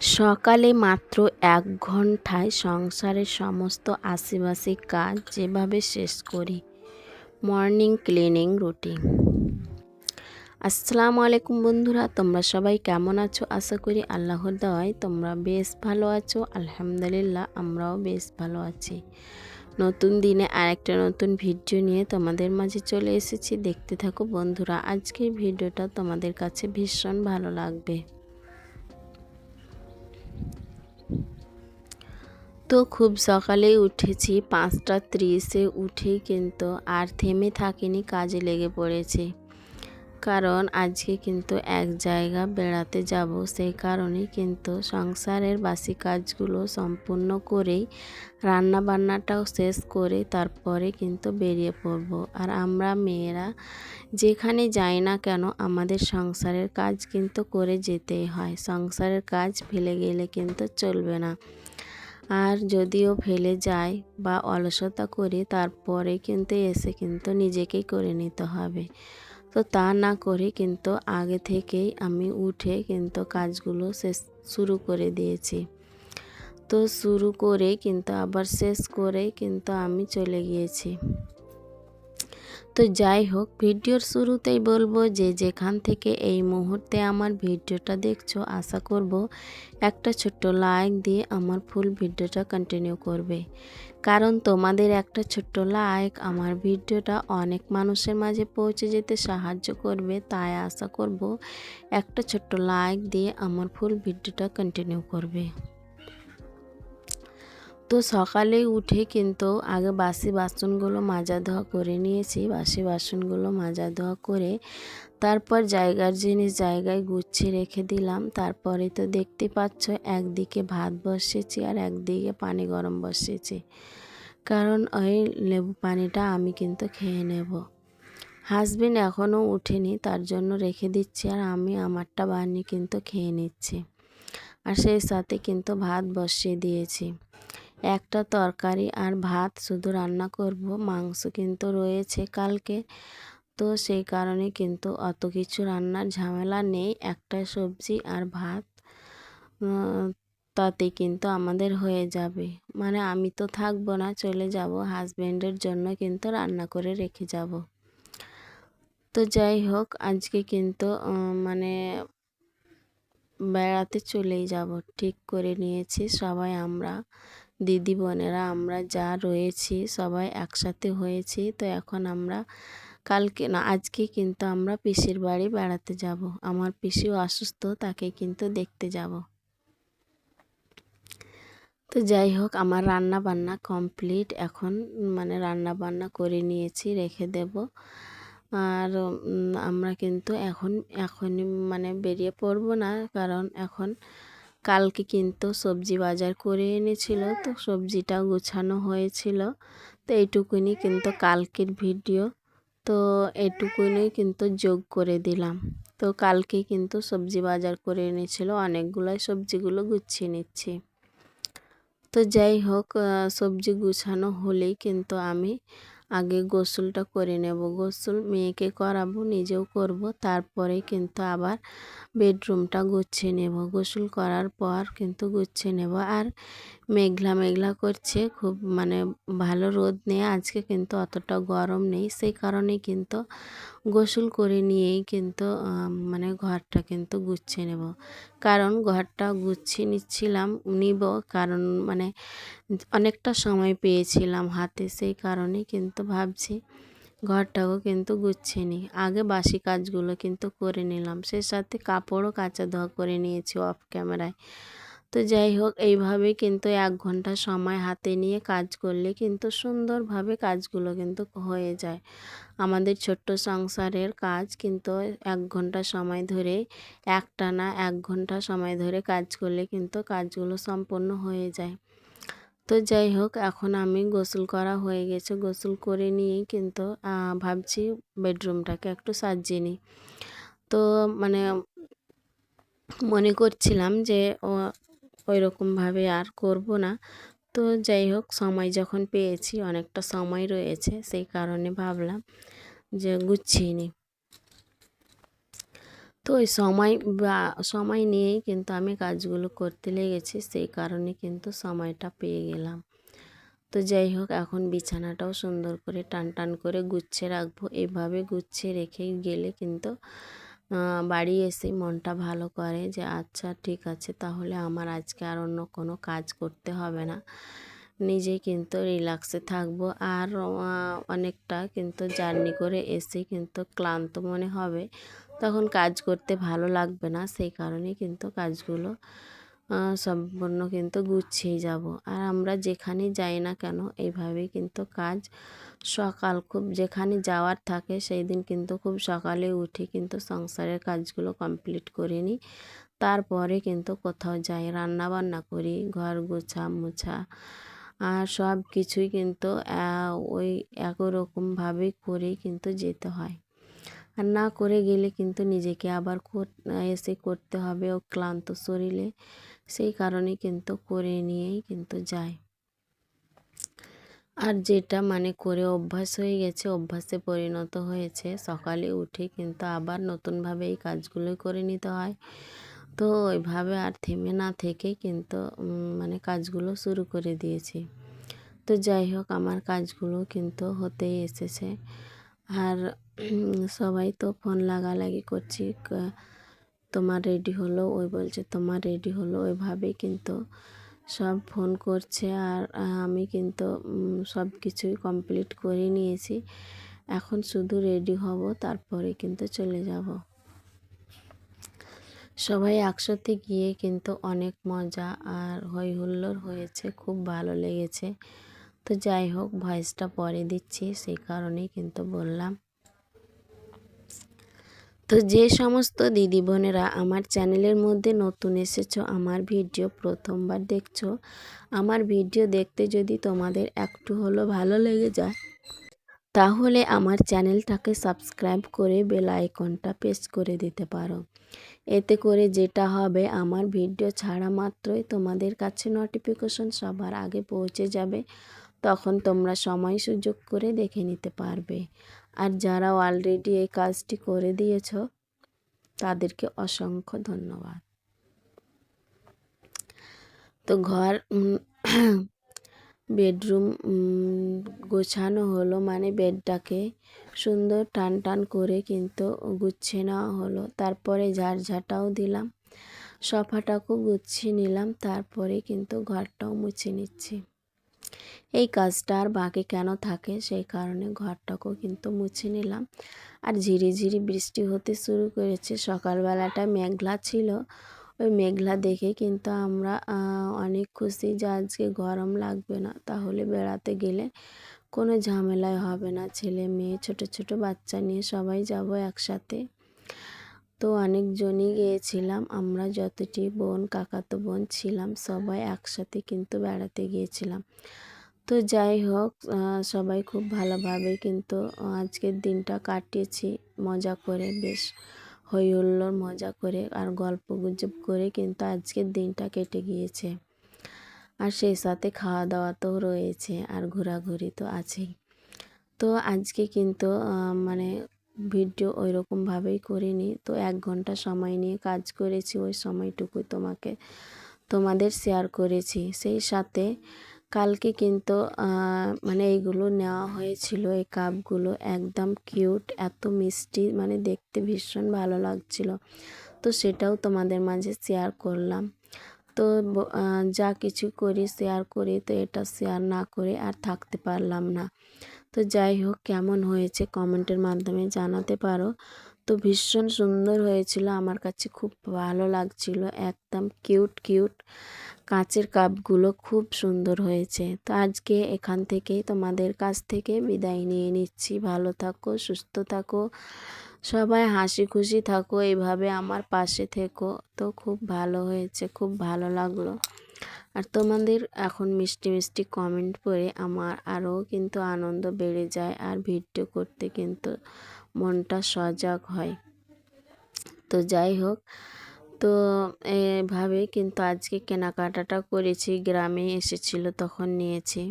সকালে মাত্র ১ ঘন্টায় সংসারের সমস্ত আশেপাশে কাজ যেভাবে শেষ করি। Morning cleaning routine. আসসালামু আলাইকুম বন্ধুরা, তোমরা সবাই কেমন আছো? আশা করি আল্লাহর দয়ায় তোমরা বেশ ভালো আছো। আলহামদুলিল্লাহ, আমরাও বেশ ভালো আছি। নতুন দিনে আরেকটা নতুন ভিডিও নিয়ে তোমাদের মাঝে চলে এসেছি। দেখতে থাকো বন্ধুরা, আজকের ভিডিওটা তোমাদের কাছে ভীষণ ভালো লাগবে। তো খুব সকালেই উঠেছি, ৫টা ৩০-এ উঠেই কিন্তু আর থেমে থাকিনি, কাজে লেগে পড়েছি। কারণ আজকে কিন্তু এক জায়গা বেড়াতে যাব, সেই কারণেই কিন্তু সংসারের বাসি কাজগুলো সম্পূর্ণ করেই রান্না বান্নাটাও শেষ করে তারপরে কিন্তু বেরিয়ে পড়ব। আর আমরা মেয়েরা যেখানে যাই না কেন আমাদের সংসারের কাজ কিন্তু করে যেতেই হয়। সংসারের কাজ ফেলে গেলে কিন্তু চলবে না। আর যদিও ফেলে যাই বা অলসতা করি, তারপরে কিন্তু এসে কিন্তু নিজেকেই করে নিতে হবে। তো তা না করে কিন্তু আগে থেকেই আমি উঠে কিন্তু কাজগুলো শুরু করে দিয়েছি। তো শুরু করে কিন্তু আবার শেষ করে কিন্তু আমি চলে গিয়েছি। তো যাই হোক, ভিডিওর শুরুতেই বলবো যে যেখান থেকে এই মুহূর্তে আমার ভিডিওটা দেখছো, আশা করব একটা ছোট্ট লাইক দিয়ে আমার ফুল ভিডিওটা কন্টিনিউ করবে। কারণ তোমাদের একটা ছোট্ট লাইক আমার ভিডিওটা অনেক মানুষের মাঝে পৌঁছে যেতে সাহায্য করবে। তাই আশা করব একটা ছোট্ট লাইক দিয়ে আমার ফুল ভিডিওটা কন্টিনিউ করবে। তো সকালে উঠে কিন্তু আগে বাসি বাসনগুলো মাজা ধোয়া করে নিয়েছি। বাসি বাসনগুলো মাজা ধোয়া করে তারপর জায়গার জিনিস জায়গায় গুছিয়ে রেখে দিলাম। তারপরে তো দেখতে পাচ্ছ, একদিকে ভাত বসিয়েছি আর একদিকে পানি গরম বসিয়েছি। কারণ ওই লেবু পানিটা আমি কিন্তু খেয়ে নেব। হাজবেন্ড এখনও উঠেনি, তার জন্য রেখে দিচ্ছি আর আমি আমারটা বানিয়ে কিন্তু খেয়ে নিচ্ছি। আর সেই সাথে কিন্তু ভাত বসিয়ে দিয়েছি। একটা তরকারি আর ভাত শুধু রান্না করব। মাংস কিন্তু রয়েছে কালকে, তো সেই কারণে কিন্তু অত কিছু রান্নার ঝামেলা নেই। একটা সবজি আর ভাত, তাতে কিন্তু আমাদের হয়ে যাবে। মানে আমি তো থাকবো না, চলে যাব। হাজবেন্ডের জন্য কিন্তু রান্না করে রেখে যাব। তো যাই হোক, আজকে কিন্তু মানে বেড়াতে চলেই যাব ঠিক করে নিয়েছি। সবাই আমরা দিদি বোনেরা আমরা যা রয়েছি সবাই একসাথে হয়েছি। তো এখন আমরা কালকে না আজকে কিন্তু আমরা পিসির বাড়ি বেড়াতে যাব। আমার পিসিও অসুস্থ, তাকে কিন্তু দেখতে যাব। তো যাই হোক, আমার রান্না বান্না কমপ্লিট। এখন মানে রান্না বান্না করে নিয়েছি, রেখে দেব। আর আমরা কিন্তু এখনই মানে বেরিয়ে পড়ব না, কারণ এখন কালকে কিন্তু সবজি বাজার করে এনেছিল, তো সবজিটা গোছানো হয়েছিল। তো এইটুকুনি কিন্তু কালকের ভিডিও, তো এইটুকুনি কিন্তু যোগ করে দিলাম। তো কালকে কিন্তু সবজি বাজার করে এনেছিল অনেকগুলোই, সবজিগুলো গুছিয়ে নিচ্ছি। তো যাই হোক, সবজি গুছানো হলেই কিন্তু আমি আগে গোসলটা করে নেব। গোসল মেয়েকে করাবো, নিজেও করব। তারপরে কিন্তু আবার বেডরুমটা গুছিয়ে নেব। গোসল করার পর কিন্তু গুছিয়ে নেব। আর মেঘলা মেঘলা করছে, খুব মানে ভালো রোদ নেই আজকে, কিন্তু অতটা গরম নেই। সেই কারণে কিন্তু গোসল করে নিয়েই কিন্তু মানে ঘরটা কিন্তু গুছিয়ে নেব। কারণ ঘরটা গুছিয়ে নিব, কারণ মানে অনেকটা সময় পেয়েছিলাম হাতে, সেই কারণে কিন্তু ভাবছি ঘরটাও কিন্তু গুছিয়ে নিই। আগে বাসি কাজগুলো কিন্তু করে নিলাম, সেই সাথে কাপড়ও কাচা ধোয়া করে নিয়েছি অফ ক্যামেরায়। তো যাই হোক, এইভাবেই কিন্তু 1 ঘন্টা সময় হাতে নিয়ে কাজ করলে কিন্তু সুন্দরভাবে কাজগুলো কিন্তু হয়ে যায়। আমাদের ছোট্ট সংসারের কাজ কিন্তু 1 ঘন্টা সময় ধরে, একটানা 1 ঘন্টা সময় ধরে কাজ করলে কিন্তু কাজগুলো সম্পন্ন হয়ে যায়। তো যাই হোক, এখন আমি গোসল করা হয়ে গেছে, গোসল করে নিয়েই কিন্তু ভাবছি বেডরুমটাকে একটু সাজিয়ে নিই। তো মানে মনে করছিলাম যে ওই রকমভাবে আর করব না। তো যাই হোক, সময় যখন পেয়েছি, অনেকটা সময় রয়েছে, সেই কারণে ভাবলাম যে গুছিয়ে নিই। তো তো ওই সময় বা সময় নিয়েই কিন্তু আমি কাজগুলো করতে লেগেছি, সেই কারণে কিন্তু সময়টা পেয়ে গেলাম। তো যাই হোক, এখন বিছানাটাও সুন্দর করে টান টান করে গুছিয়ে রাখবো। এইভাবে গুছিয়ে রেখে গেলে কিন্তু বাড়ি এসে মনটা ভালো করে যে আচ্ছা ঠিক আছে, তাহলে আমার আজকে আর অন্য কোনো কাজ করতে হবে না, নিজেই কিন্তু রিল্যাক্সে থাকবো। আর অনেকটা কিন্তু জার্নি করে এসে কিন্তু ক্লান্ত মনে হবে, তখন কাজ করতে ভালো লাগবে না, সেই কারণে কিন্তু কাজগুলো সম্পূর্ণ কিন্তু গুছিয়ে যাব। আর আমরা যেখানে যাই না কেন এইভাবেই কিন্তু কাজ সকাল খুব যেখানে যাওয়ার থাকে সেই দিন কিন্তু খুব সকালে উঠে কিন্তু সংসারের কাজগুলো কমপ্লিট করে নিই, তারপরে কিন্তু কোথাও যাই, রান্না বান্না করি, ঘর গোছা মোছা আর সব কিছুই কিন্তু ওই একই রকমভাবেই করেই কিন্তু যেতে হয়। আর না করে গেলে কিন্তু নিজেকে আবার এসে করতে হবে ও ক্লান্ত শরীরে, সেই কারণে কিন্তু করে নিয়েই কিন্তু যাই। আর যেটা মানে করে অভ্যাস হয়ে গেছে, অভ্যাসে পরিণত হয়েছে, সকালে উঠে কিন্তু আবার নতুনভাবে এই কাজগুলোই করে নিতে হয়। তো ওইভাবে আর থেমে না থেকে কিন্তু মানে কাজগুলো শুরু করে দিয়েছি। তো যাই হোক, আমার কাজগুলো কিন্তু হতেই এসেছে। আর সবাই তো ফোন লাগালাগি করছি, তোমার রেডি হলো, ওই বলছে তোমার রেডি হলো, ওইভাবেই কিন্তু সব ফোন করছে। আর আমি কিন্তু সব কিছুই কমপ্লিট করে নিয়েছি, এখন শুধু রেডি হব, তারপরে কিন্তু চলে যাব। সবাই একসাথে গিয়ে কিন্তু অনেক মজা আর হই হুল্লোড় হয়েছে, খুব ভালো লেগেছে। তো যাই হোক, ভয়েসটা পরে দিচ্ছি, সেই কারণেই কিন্তু বললাম। তো যে সমস্ত দিদি বোনেরা আমার চ্যানেলের মধ্যে নতুন এসেছো, আমার ভিডিও প্রথমবার দেখছো, আমার ভিডিও দেখতে যদি তোমাদের একটু হলো ভালো লেগে যায়, তাহলে আমার চ্যানেলটাকে সাবস্ক্রাইব করে বেল আইকনটা প্রেস করে দিতে পারো। এতে করে যেটা হবে, আমার ভিডিও ছাড়া মাত্রই তোমাদের কাছে নোটিফিকেশন সবার আগে পৌঁছে যাবে, তখন তোমরা সময় সুযোগ করে দেখে নিতে পারবে। আর যারা অলরেডি এই কাজটি করে দিয়েছো, তাদেরকে অসংখ্য ধন্যবাদ। তো ঘর বেডরুম গোছানো হলো, মানে বেডটাকে সুন্দর টান টান করে কিন্তু গুছিয়ে নেওয়া হলো, তারপরে ঝাড়ঝাঁটাও দিলাম, সোফাটাকেও গুছিয়ে নিলাম, তারপরে কিন্তু ঘরটাও মুছে নিচ্ছি। এই কাজটা আর বাকি কেন থাকে, সেই কারণে ঘরটাকেও কিন্তু মুছে নিলাম। আর ঝিরিঝিরি বৃষ্টি হতে শুরু করেছে, সকালবেলাটা মেঘলা ছিল, ওই মেঘলা দেখে কিন্তু আমরা অনেক খুশি যে আজকে গরম লাগবে না, তাহলে বেড়াতে গেলে কোনো ঝামেলাই হবে না, ছেলে মেয়ে ছোট ছোট বাচ্চা নিয়ে সবাই যাব একসাথে। তো অনেকজনই গিয়েছিলাম, আমরা যতটি বোন কাকাতো বোন ছিলাম সবাই একসাথে কিন্তু বেড়াতে গিয়েছিলাম। তো যাই হোক, সবাই খুব ভালোভাবে কিন্তু আজকের দিনটা কাটিয়েছি মজা করে, বেশ হই হুল্লোড় মজা করে আর গল্প গুজব করে কিন্তু আজকের দিনটা কেটে গিয়েছে। আর সেই সাথে খাওয়া দাওয়া তো রয়েছে আর ঘোরাঘুরি তো আছেই। তো আজকে কিন্তু মানে ভিডিও ওই রকমভাবেই করিনি, তো 1 ঘন্টা সময় নিয়ে কাজ করেছি, ওই সময়টুকুই তোমাদের শেয়ার করেছি। সেই সাথে কালকে কিন্তু মানে এইগুলো নেওয়া হয়েছিল, এই কাপগুলো একদম কিউট, এত মিষ্টি, মানে দেখতে ভীষণ ভালো লাগছিল, তো সেটাও তোমাদের মাঝে শেয়ার করলাম। তো যা কিছু করি শেয়ার করি, তো এটা শেয়ার না করে আর থাকতে পারলাম না। তো যাই হোক, কেমন হয়েছে কমেন্টের মাধ্যমে জানাতে পারো। তো ভীষণ সুন্দর হয়েছিল, আমার কাছে খুব ভালো লাগছিল, একদম কিউট কিউট কাঁচের কাপগুলো খুব সুন্দর হয়েছে। তো আজকে এখান থেকেই তোমাদের কাছ থেকে বিদায় নিয়ে নিচ্ছি। ভালো থাকো, সুস্থ থাকো, সবাই হাসি খুশি থাকো, এইভাবে আমার পাশে থেকো। তো খুব ভালো হয়েছে, খুব ভালো লাগলো। আর তোমাদের এখন মিষ্টি মিষ্টি কমেন্ট পড়ে আমার আরও কিন্তু আনন্দ বেড়ে যায়, আর ভিডিও করতে কিন্তু মনটা সজাগ হয়। তো যাই হোক, তো এভাবে কিন্তু আজকে কেনাকাটাটা করেছি, গ্রামে এসেছিল তখন নিয়েছি।